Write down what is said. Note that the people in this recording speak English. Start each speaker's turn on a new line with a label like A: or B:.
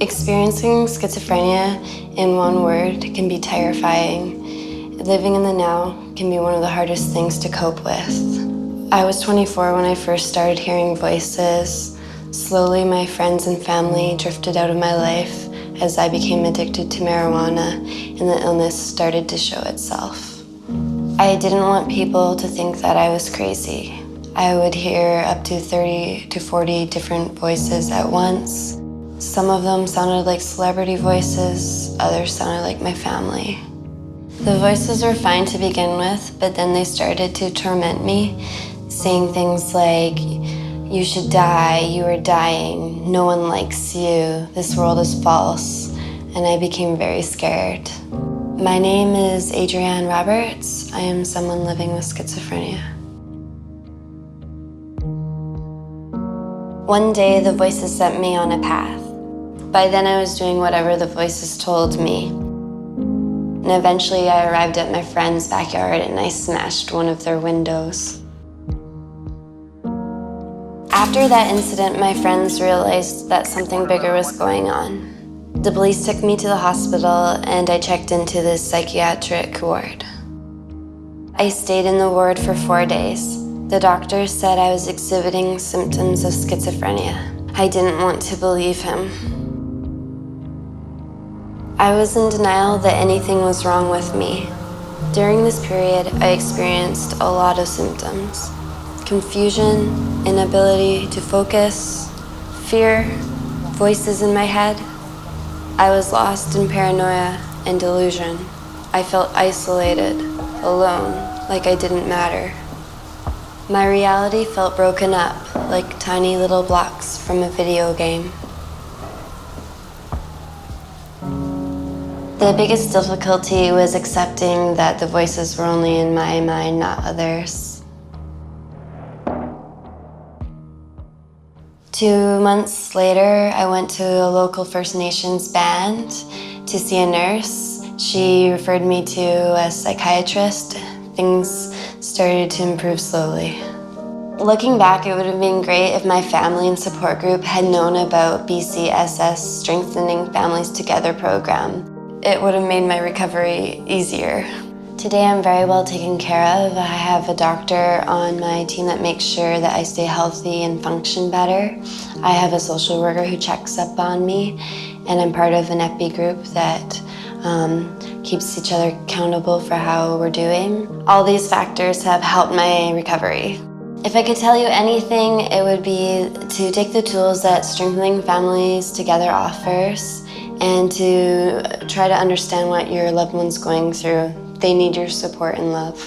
A: Experiencing schizophrenia in one word can be terrifying. Living in the now can be one of the hardest things to cope with. I was 24 when I first started hearing voices. Slowly, my friends and family drifted out of my life as I became addicted to marijuana and the illness started to show itself. I didn't want people to think that I was crazy. I would hear up to 30 to 40 different voices at once. Some of them sounded like celebrity voices, others sounded like my family. The voices were fine to begin with, but then they started to torment me, saying things like, "You should die, you are dying, no one likes you, this world is false," and I became very scared. My name is Adria Roberts. I am someone living with schizophrenia. One day, the voices set me on a path. By then, I was doing whatever the voices told me. And eventually, I arrived at my friend's backyard and I smashed one of their windows. After that incident, my friends realized that something bigger was going on. The police took me to the hospital and I checked into the psychiatric ward. I stayed in the ward for 4 days. The doctor said I was exhibiting symptoms of schizophrenia. I didn't want to believe him. I was in denial that anything was wrong with me. During this period, I experienced a lot of symptoms: confusion, inability to focus, fear, voices in my head. I was lost in paranoia and delusion. I felt isolated, alone, like I didn't matter. My reality felt broken up, like tiny little blocks from a video game. The biggest difficulty was accepting that the voices were only in my mind, not others. 2 months later, I went to a local First Nations band to see a nurse. She referred me to a psychiatrist. Things started to improve slowly. Looking back, it would have been great if my family and support group had known about BCSS Strengthening Families Together program. It would have made my recovery easier. Today I'm very well taken care of. I have a doctor on my team that makes sure that I stay healthy and function better. I have a social worker who checks up on me, and I'm part of an EPI group that keeps each other accountable for how we're doing. All these factors have helped my recovery. If I could tell you anything, it would be to take the tools that Strengthening Families Together offers and to try to understand what your loved one's going through. They need your support and love.